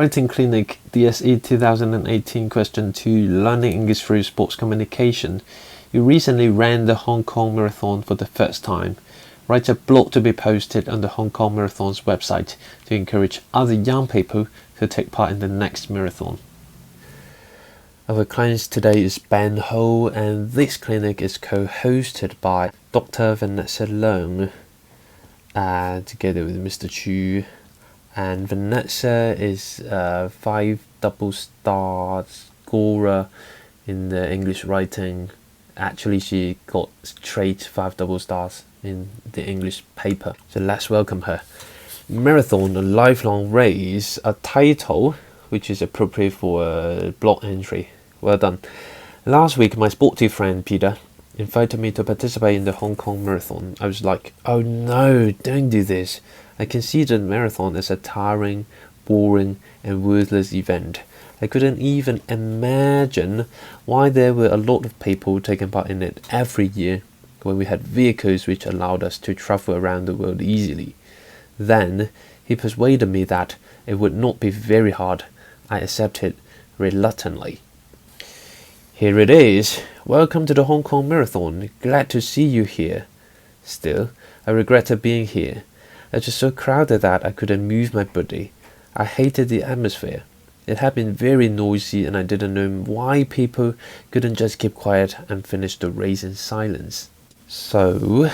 Writing Clinic DSE 2018 Q2 Learning English through Sports Communication. You recently ran the Hong Kong Marathon for the first time. Write a blog to be posted on the Hong Kong Marathon's website to encourage other young people to take part in the next marathon. Our client today is Ben Ho, and this clinic is co-hosted by Dr. Vanessa Leung together with Mr. Chu. And Vanessa is a 5 double star scorer in the English writing. Actually, she got straight 5 double stars in the English paper. So let's welcome her. Marathon, a lifelong race, a title which is appropriate for a blog entry. Well done. Last week, my sporty friend Peter invited me to participate in the Hong Kong Marathon. I was like, oh no, don't do this. I consider the marathon as a tiring, boring and worthless event. I couldn't even imagine why there were a lot of people taking part in it every year when we had vehicles which allowed us to travel around the world easily. Then he persuaded me that it would not be very hard. I accepted reluctantly. Here it is. Welcome to the Hong Kong Marathon. Glad to see you here. Still, I regretted being here. It was so crowded that I couldn't move my body. I hated the atmosphere. It had been very noisy and I didn't know why people couldn't just keep quiet and finish the race in silence. So,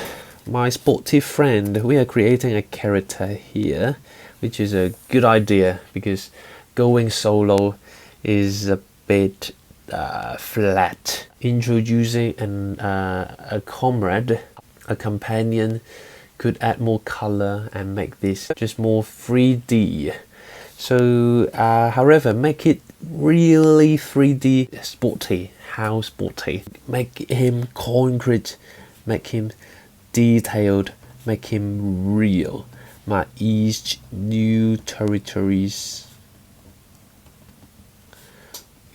my sporty friend, we are creating a character here, which is a good idea because going solo is a bit flat. Introducing a comrade, a companion, could add more color and make this just more 3D. So however, make it really 3D sporty. How sporty? Make him concrete, make him detailed, make him real. My East New Territories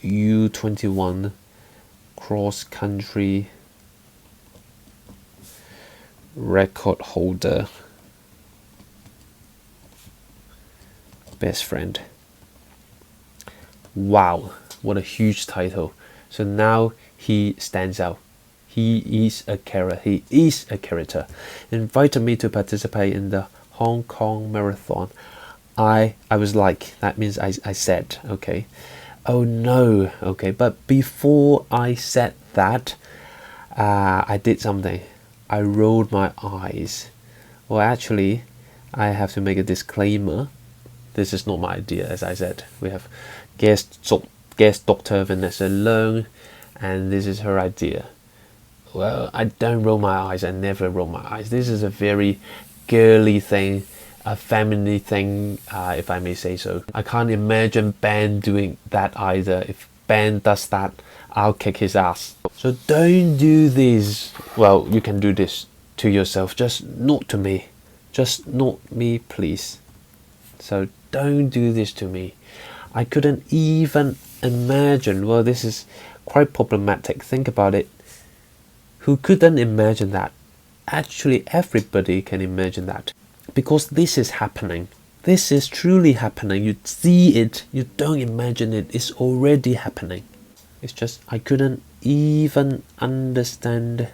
U21 cross country record holder, best friend. Wow, what a huge title. So now he stands out. He is a character. Invited me to participate in the Hong Kong Marathon. I was like, that means I said, okay. Oh no, okay. But before I said that, I did something. I rolled my eyes. Well, actually, I have to make a disclaimer. This is not my idea, as I said. We have guest Dr. Vanessa Leung, and this is her idea. Well, I don't roll my eyes. I never roll my eyes. This is a very girly thing, a feminine thing, if I may say so. I can't imagine Ben doing that either. If Ben does that, I'll kick his ass. So don't do this. Well, you can do this to yourself, just not to me. Just not me, please. So don't do this to me. I couldn't even imagine. Well, this is quite problematic. Think about it. Who couldn't imagine that? Actually, everybody can imagine that. Because this is happening. This is truly happening. You see it. You don't imagine it. It's already happening. It's just I couldn't even understand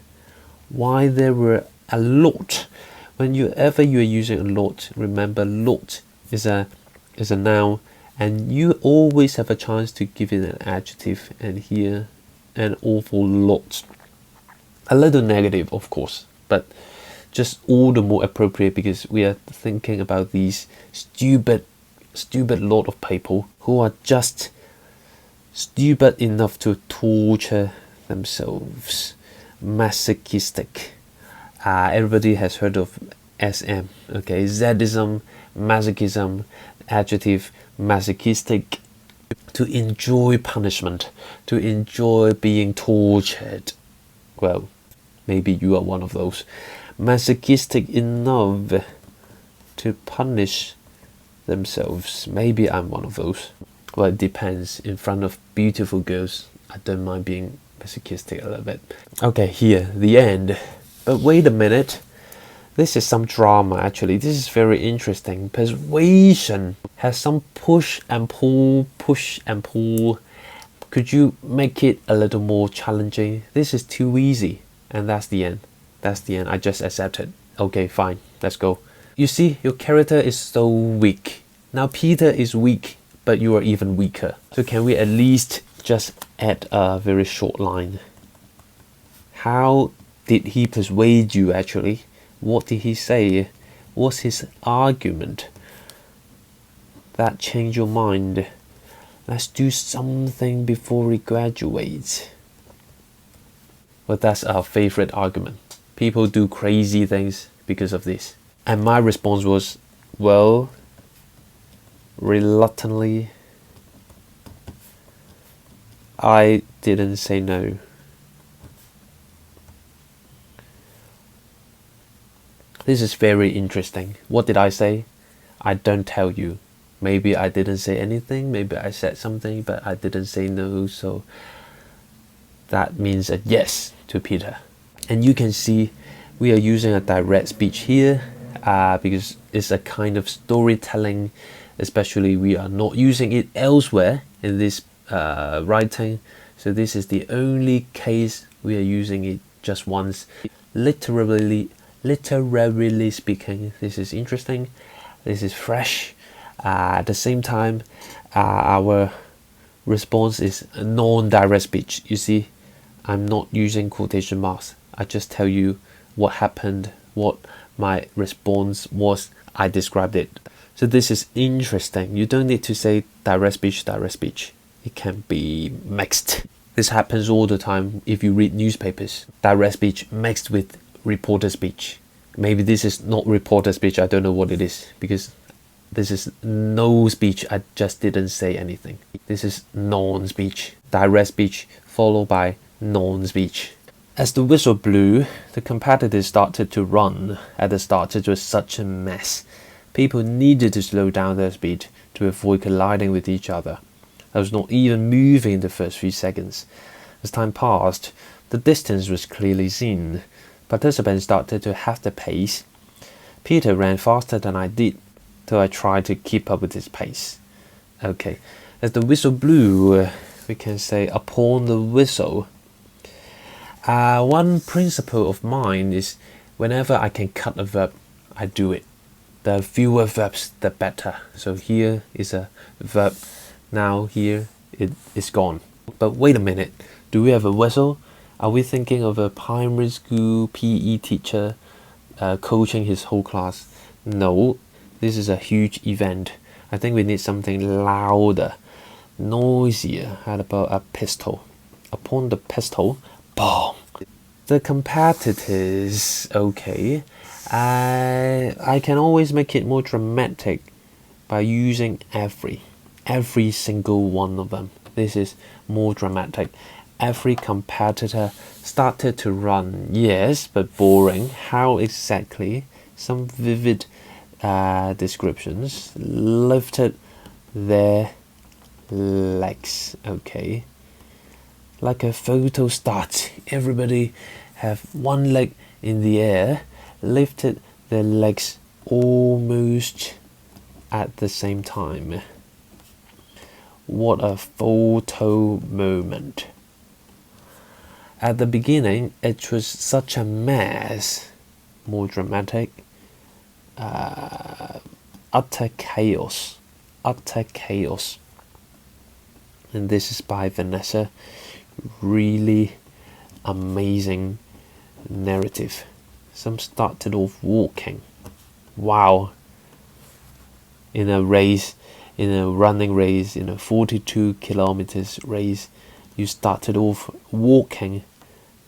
why there were a lot. Whenever you're using a lot, remember lot is a noun, and you always have a chance to give it an adjective, and here an awful lot. A little negative, of course, but just all the more appropriate because we are thinking about these stupid lot of people who are just stupid enough to torture themselves. Masochistic. Everybody has heard of SM. Okay, Zadism, masochism, adjective, masochistic. To enjoy punishment, to enjoy being tortured. Well, maybe you are one of those. Masochistic enough to punish themselves. Maybe I'm one of those. Well, it depends. In front of beautiful girls, I don't mind being masochistic a little bit. Okay, here, the end. But wait a minute. This is some drama actually. This is very interesting. Persuasion has some push and pull, push and pull. Could you make it a little more challenging? This is too easy. And that's the end. That's the end. I just accept it. Okay, fine. Let's go. You see, your character is so weak. Now Peter is weak, but you are even weaker. So can we at least just add a very short line? How did he persuade you actually? What did he say? What's his argument that changed your mind? Let's do something before he graduates. Well, that's our favorite argument. People do crazy things because of this. And my response was, well, reluctantly, I didn't say no. This is very interesting. What did I say? I don't tell you. Maybe I didn't say anything, maybe I said something, but I didn't say no, so that means a yes to Peter. And you can see we are using a direct speech here because it's a kind of storytelling, especially we are not using it elsewhere in this writing. So this is the only case we are using it just once. Literally speaking, this is interesting, this is fresh. At the same time, our response is a non-direct speech. You see, I'm not using quotation marks. I just tell you what happened, what my response was. I described it. So this is interesting. You don't need to say direct speech, direct speech. It can be mixed. This happens all the time if you read newspapers. Direct speech mixed with reporter speech. Maybe this is not reporter speech. I don't know what it is because this is no speech. I just didn't say anything. This is non-speech. Direct speech followed by non-speech. As the whistle blew, the competitors started to run. At the start, it was such a mess. People needed to slow down their speed to avoid colliding with each other. I was not even moving in the first few seconds. As time passed, the distance was clearly seen. Participants started to have the pace. Peter ran faster than I did, though I tried to keep up with his pace. Okay, as the whistle blew, we can say upon the whistle. One principle of mine is whenever I can cut a verb, I do it. The fewer verbs, the better. So here is a verb. Now here it is gone. But wait a minute, do we have a whistle? Are we thinking of a primary school PE teacher coaching his whole class? No, this is a huge event. I think we need something louder, noisier. How about a pistol? Upon the pistol, boom. The competitors, okay. I can always make it more dramatic by using every single one of them. This is more dramatic. Every competitor started to run. Yes, but boring. How exactly? Some vivid descriptions. Lifted their legs. Okay. Like a photo start. Everybody have one leg in the air, lifted their legs almost at the same time. What a photo moment. At the beginning, it was such a mess. More dramatic. Utter chaos. Utter chaos. And this is by Vanessa. Really amazing narrative. Some started off walking. Wow. In a race, in a running race, in a 42 kilometers race, you started off walking.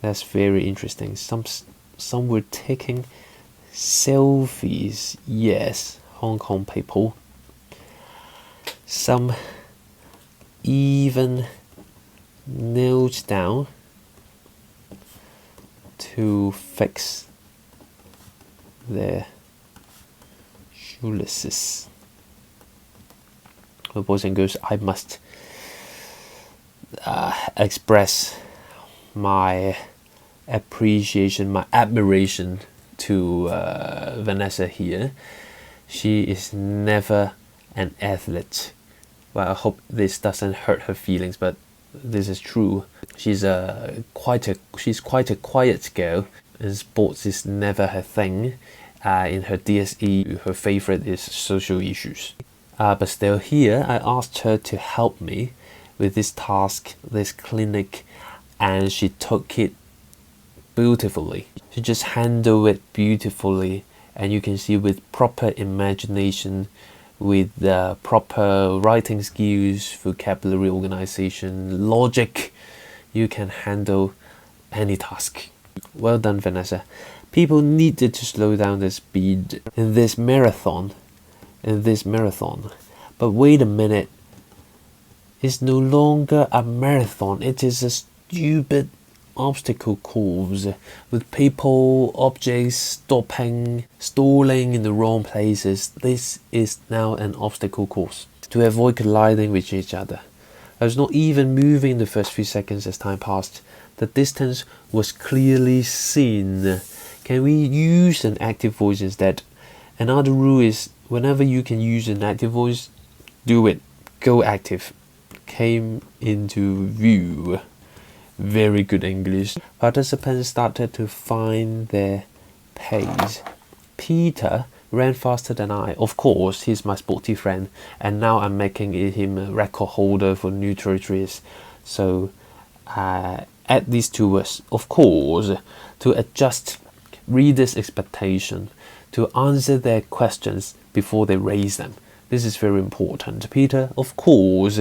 That's very interesting. Some were taking selfies. Yes, Hong Kong people. Some even knelt down to fix their shoelaces. Well, boys and girls, I must express my appreciation, my admiration to Vanessa here. She is never an athlete. Well, I hope this doesn't hurt her feelings, but this is true. She's quite a quiet girl, and sports is never her thing. In her DSE, her favorite is social issues. But still here, I asked her to help me with this task, this clinic, and she took it beautifully. She just handled it beautifully, and you can see with proper imagination, with proper writing skills, vocabulary organization, logic, you can handle any task. Well done, Vanessa. People needed to slow down their speed in this marathon. But wait a minute. It's no longer a marathon. It is a stupid obstacle course with people, objects stopping, stalling in the wrong places. This is now an obstacle course to avoid colliding with each other. I was not even moving the first few seconds as time passed. The distance was clearly seen. Can we use an active voice instead? Another rule is whenever you can use an active voice, do it. Go active. Came into view. Very good English. Participants started to find their pace. Peter ran faster than I. Of course, he's my sporty friend, and now I'm making him a record holder for new territories. So add these two words, of course, to adjust readers' expectation, to answer their questions before they raise them. This is very important. Peter, of course,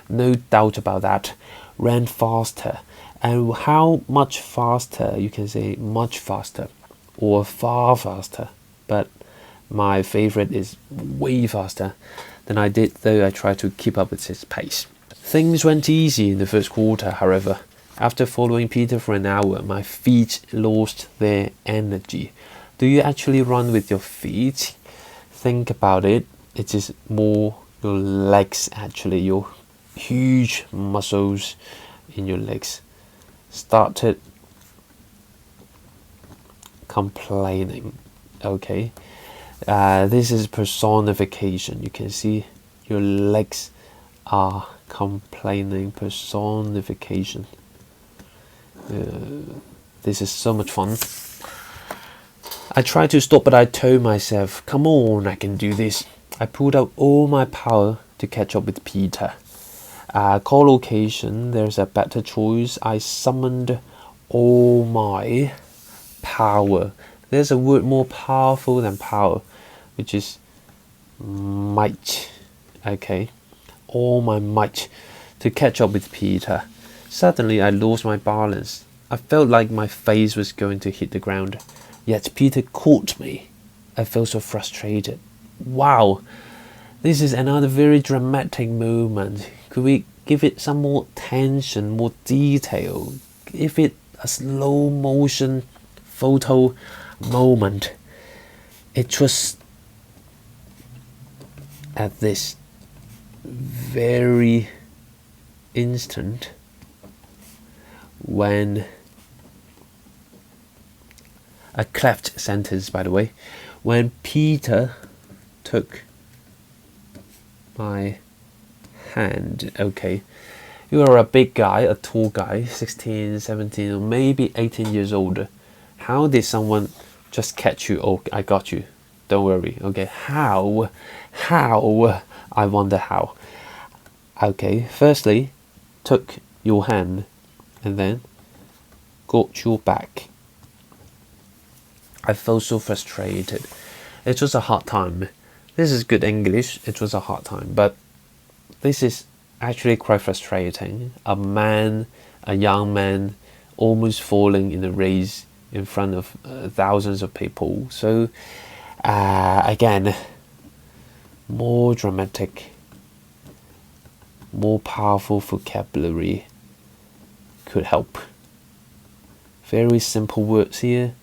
no doubt about that, ran faster. And how much faster? You can say much faster or far faster. But my favorite is way faster than I did, though I tried to keep up with his pace. Things went easy in the first quarter, however. After following Peter for an hour, my feet lost their energy. Do you actually run with your feet? Think about it. It is more your legs, actually, your huge muscles in your legs started complaining. Okay, this is personification. You can see your legs are complaining. Personification. This is so much fun. I tried to stop, but I told myself, come on, I can do this. I pulled out all my power to catch up with Peter. Collocation, there's a better choice. I summoned all my power. There's a word more powerful than power, which is might. Okay, all my might to catch up with Peter. Suddenly I lost my balance. I felt like my face was going to hit the ground. Yet Peter caught me. I felt so frustrated. Wow, this is another very dramatic moment. Could we give it some more tension, more detail? Give it a slow motion photo moment. It was at this very instant when a cleft sentence, by the way, when Peter took my hand. Okay, you are a big guy, a tall guy, 16, 17, or maybe 18 years old. How did someone just catch you? Oh, I got you. Don't worry. Okay, how? I wonder how. Okay, firstly, took your hand and then got your back. I felt so frustrated. It was a hard time. This is good English. It was a hard time, but this is actually quite frustrating. A young man, almost falling in a race in front of thousands of people. So, again, more dramatic, more powerful vocabulary could help. Very simple words here,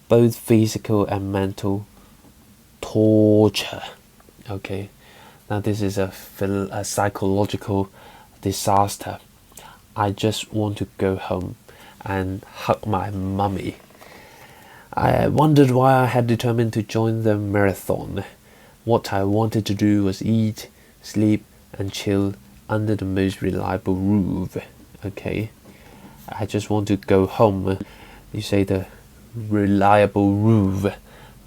both physical and mental torture. Okay, now this is a psychological disaster. I just want to go home and hug my mummy. I wondered why I had determined to join the marathon. What I wanted to do was eat, sleep, and chill under the most reliable roof. Okay, I just want to go home. You say the reliable roof,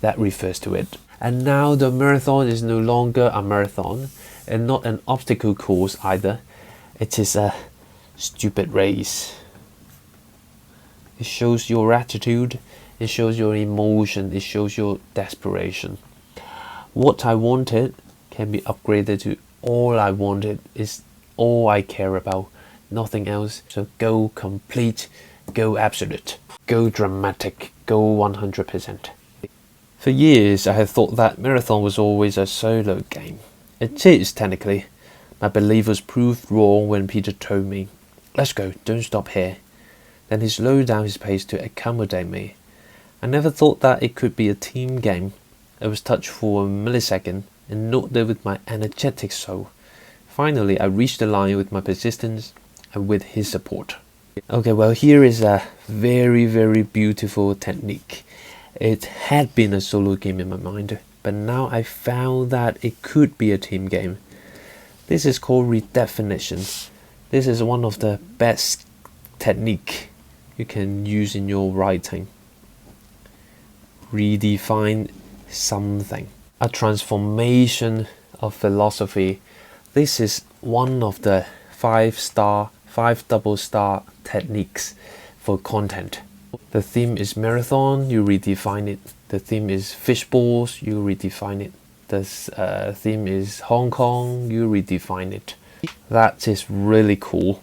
that refers to it. And now the marathon is no longer a marathon and not an obstacle course either. It is a stupid race. It shows your attitude, it shows your emotion, it shows your desperation. What I wanted can be upgraded to all I wanted is all I care about, nothing else. So go complete, go absolute, go dramatic, go 100%. For years I had thought that marathon was always a solo game. It is technically. My belief was proved wrong when Peter told me, "Let's go, don't stop here." Then he slowed down his pace to accommodate me. I never thought that it could be a team game. I was touched for a millisecond and not there with my energetic soul. Finally, I reached the line with my persistence and with his support. Okay, well, here is a very beautiful technique. It had been a solo game in my mind, but now I found that it could be a team game. This is called redefinition. This is one of the best technique you can use in your writing. Redefine something. A transformation of philosophy. This is one of the 5 double star techniques for content. The theme is marathon, you redefine it. The theme is fishballs, you redefine it. The theme is Hong Kong, you redefine it. That is really cool.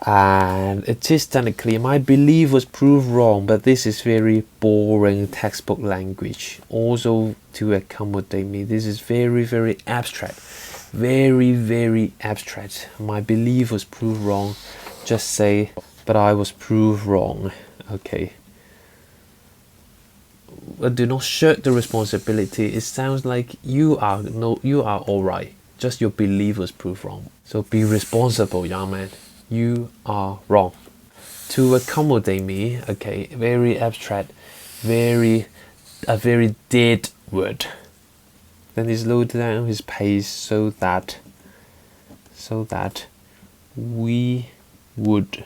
And it is technically, my belief was proved wrong, but this is very boring textbook language. Also to accommodate me, this is very abstract. Very abstract. My belief was proved wrong. Just say, but I was proved wrong. Okay. But do not shirk the responsibility. It sounds like you are alright. Just your belief was proved wrong. So be responsible, young man. You are wrong. To accommodate me, okay, very abstract, a very dead word. Then he slowed down his pace so that we would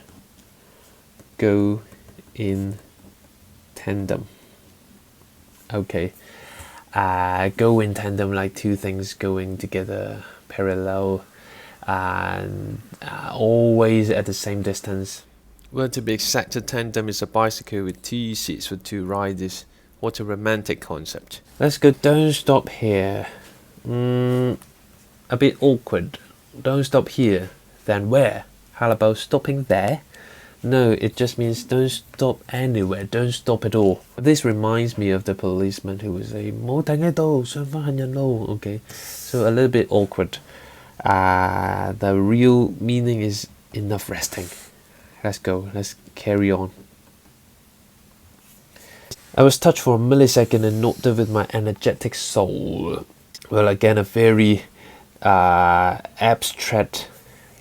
go in tandem. Okay, go in tandem, like two things going together, parallel, and always at the same distance. Well, to be exact, a tandem is a bicycle with 2 seats for 2 riders. What a romantic concept. Let's go, don't stop here. A bit awkward. Don't stop here. Then where? How about stopping there? No, it just means don't stop anywhere, don't stop at all. This reminds me of the policeman who would say, "冇停喺度，上返行人路." Okay, so a little bit awkward. The real meaning is enough resting. Let's go, let's carry on. I was touched for a millisecond and noted with my energetic soul. Well, again, a very abstract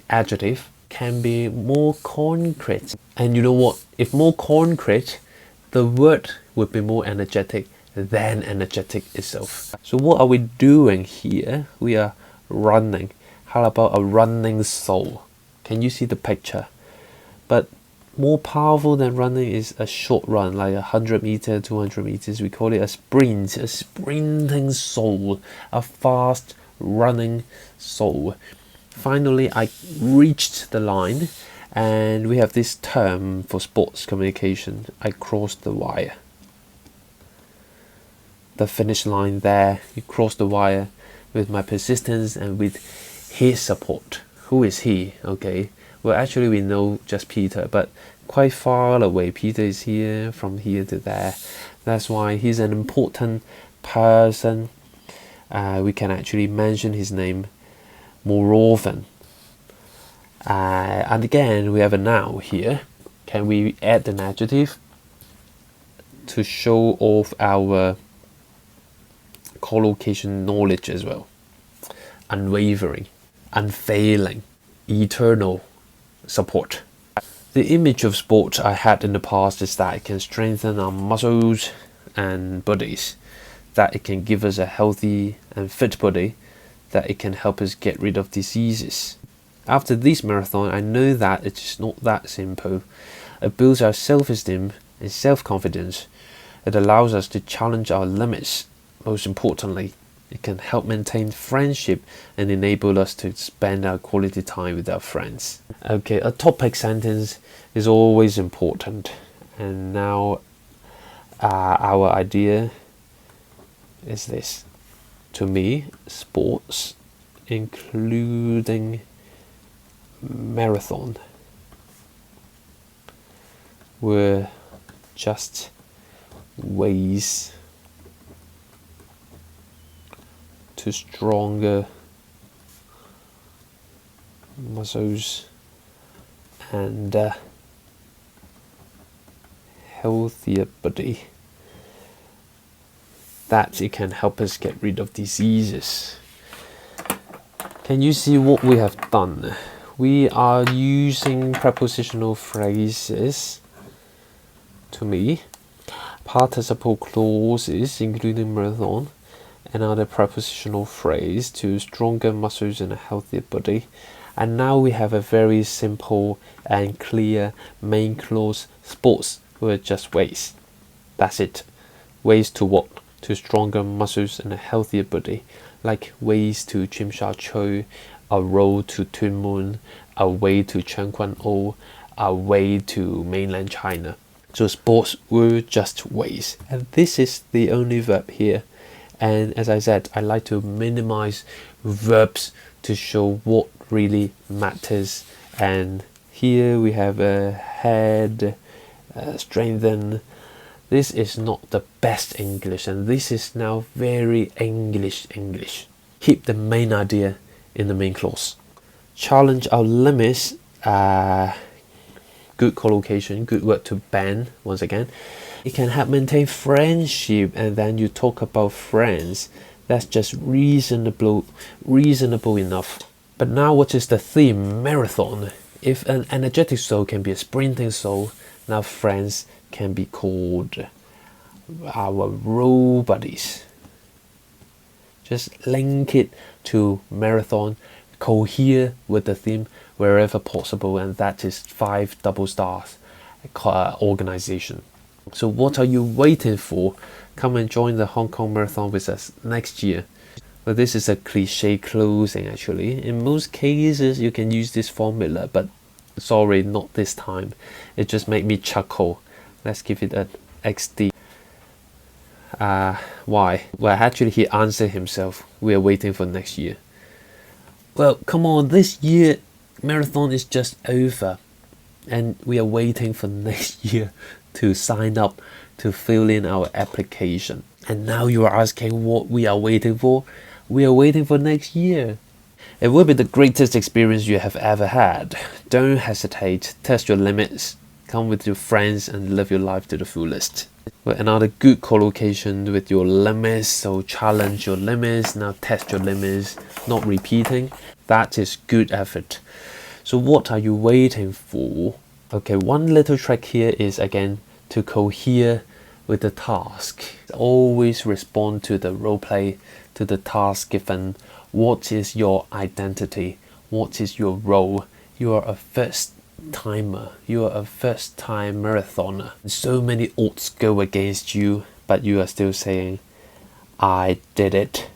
adjective can be more concrete. And you know what? If more concrete, the word would be more energetic than energetic itself. So what are we doing here? We are running. How about a running soul? Can you see the picture? But more powerful than running is a short run, like 100 meters, 200 meters. We call it a sprint, a sprinting soul, a fast running soul. Finally, I reached the line, and we have this term for sports communication. I crossed the wire. The finish line there, you cross the wire with my persistence and with his support. Who is he? Okay. Well, actually, we know just Peter, but quite far away. Peter is here, from here to there. That's why he's an important person. We can actually mention his name more often. And again, we have a noun here. Can we add an adjective to show off our collocation knowledge as well? Unwavering, unfailing, eternal support. The image of sport I had in the past is that it can strengthen our muscles, and bodies, that it can give us a healthy and fit body, that it can help us get rid of diseases. After this marathon, I know that it's not that simple. It builds our self-esteem and self-confidence. It allows us to challenge our limits. Most importantly, it can help maintain friendship and enable us to spend our quality time with our friends. Okay, a topic sentence is always important. And now our idea is this. To me, sports, including marathon, were just ways to stronger muscles and healthier body, that it can help us get rid of diseases. Can you see what we have done? We are using prepositional phrases, to me, participle clauses including marathon, another prepositional phrase to stronger muscles and a healthier body. And now we have a very simple and clear main clause. Sports were just ways. That's it. Ways to what? To stronger muscles and a healthier body. Like ways to Chim Sha Chou, a road to Tuen Mun, a way to Chen Kuan O, a way to mainland China. So sports were just ways. And this is the only verb here. And as I said, I like to minimize verbs to show what really matters. And here we have a head, strengthen. This is not the best English, and this is now very English. Keep the main idea in the main clause. Challenge our limits. Good collocation, good word to ban once again. It can help maintain friendship, and then you talk about friends. That's just reasonable enough. But now what is the theme? Marathon. If an energetic soul can be a sprinting soul, now friends can be called our row buddies. Just link it to marathon, cohere with the theme wherever possible, and that is 5 double stars organization. So what are you waiting for? Come and join the Hong Kong Marathon with us next year. Well, this is a cliche closing actually. In most cases you can use this formula, but sorry, not this time. It just made me chuckle. Let's give it an XD. Why? Well, actually he answered himself. We are waiting for next year. Well, come on, this year marathon is just over, and we are waiting for next year to sign up to fill in our application. And now you are asking what we are waiting for. We are waiting for next year. It will be the greatest experience you have ever had. Don't hesitate, test your limits, come with your friends and live your life to the fullest. Well, another good collocation with your limits. So challenge your limits, now test your limits, not repeating. That is good effort. So what are you waiting for? Okay, one little trick here is again to cohere with the task. Always respond to the role play, to the task given. What is your identity? What is your role? You are a first timer. You are a first time marathoner. So many odds go against you, but you are still saying, I did it.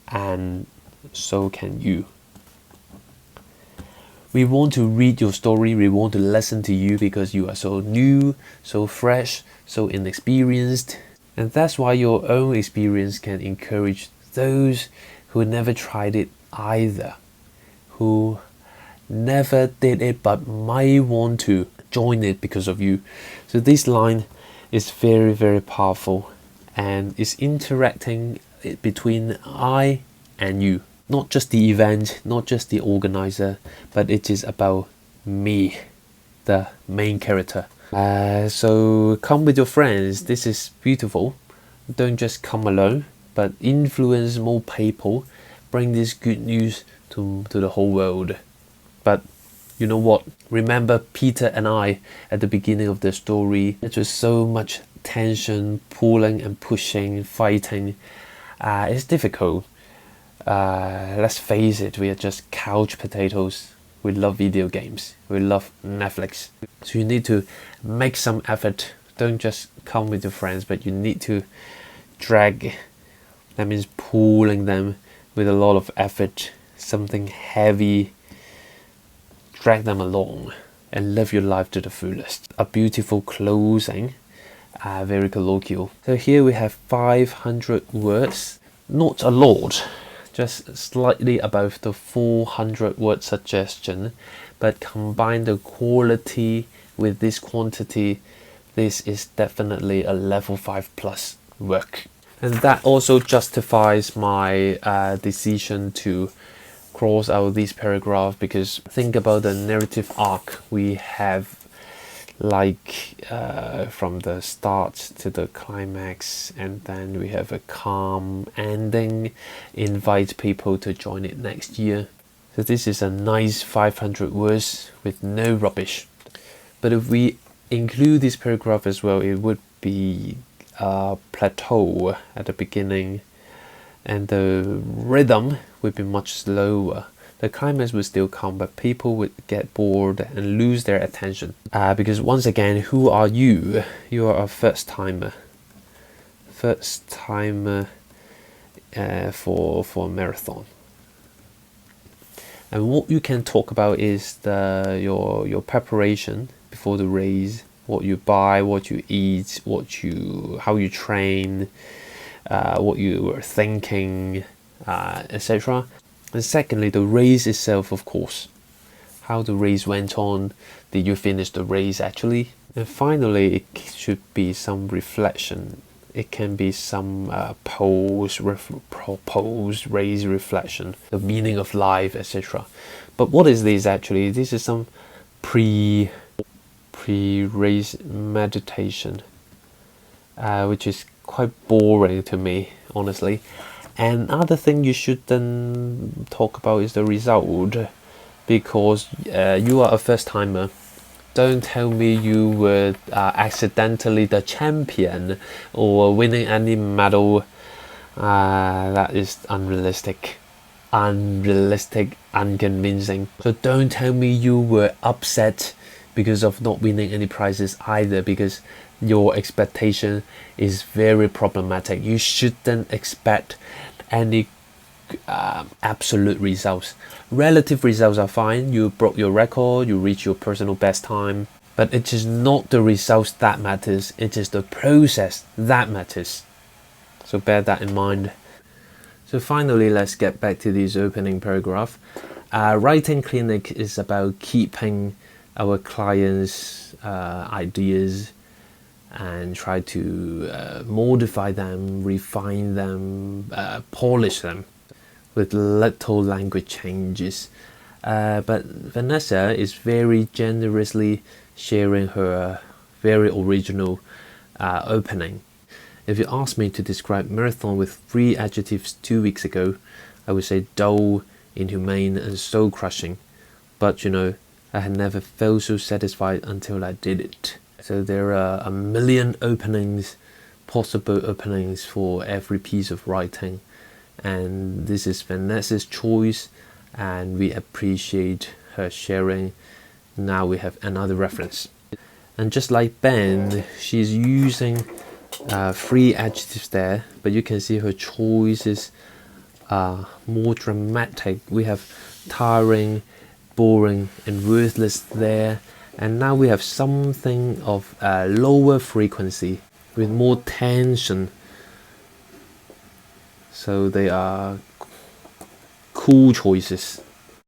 And so can you. We want to read your story, we want to listen to you because you are so new, so fresh, so inexperienced. And that's why your own experience can encourage those who never tried it either, who never did it but might want to join it because of you. So this line is very, very powerful, and it's interacting between I and you. Not just the event, not just the organizer, but it is about me, the main character. So come with your friends. This is beautiful. Don't just come alone, but influence more people. Bring this good news to the whole world. But you know what? Remember Peter and I at the beginning of the story. It was so much tension, pulling and pushing, fighting. It's difficult. Let's face it, we are just couch potatoes. We love video games. We love Netflix. So you need to make some effort. Don't just come with your friends, but you need to drag. That means pulling them with a lot of effort. Something heavy. Drag them along and live your life to the fullest. A beautiful closing. Very colloquial. So here we have 500 words. Not a lot. Just slightly above the 400 word suggestion, but combine the quality with this quantity, this is definitely a level 5 plus work. And that also justifies my decision to cross out this paragraph, because think about the narrative arc we have, like from the start to the climax, and then we have a calm ending, invite people to join it next year. So this is a nice 500 words with no rubbish. But if we include this paragraph as well, it would be a plateau at the beginning, and the rhythm would be much slower. The climax would still come, but people would get bored and lose their attention. Because once again, who are you? You are a first timer. First timer for a marathon. And what you can talk about is your preparation before the race. What you buy, what you eat, how you train, what you were thinking, etc. And secondly, the race itself, of course. How the race went on. Did you finish the race actually? And finally, it should be some reflection. It can be some proposed race reflection, the meaning of life, etc. But what is this actually? This is some pre-race meditation, which is quite boring to me, honestly. And other thing you shouldn't talk about is the result, because you are a first timer. Don't tell me you were accidentally the champion or winning any medal. That is unrealistic, unconvincing. So don't tell me you were upset because of not winning any prizes either, because your expectation is very problematic. You shouldn't expect any absolute results. Relative results are fine. You broke your record, you reached your personal best time, but it is not the results that matters. It is the process that matters. So bear that in mind. So finally, let's get back to this opening paragraph. Writing Clinic is about keeping our clients' ideas and try to modify them, refine them, polish them with little language changes. But Vanessa is very generously sharing her very original opening. If you asked me to describe Marathon with 3 adjectives 2 weeks ago, I would say dull, inhumane, and soul crushing. But you know, I had never felt so satisfied until I did it. So there are a million openings, possible openings for every piece of writing. And this is Vanessa's choice, and we appreciate her sharing. Now we have another reference. And just like Ben, she's using 3 adjectives there, but you can see her choices are more dramatic. We have tiring, boring, and worthless there. And now we have something of a lower frequency with more tension. So they are cool choices.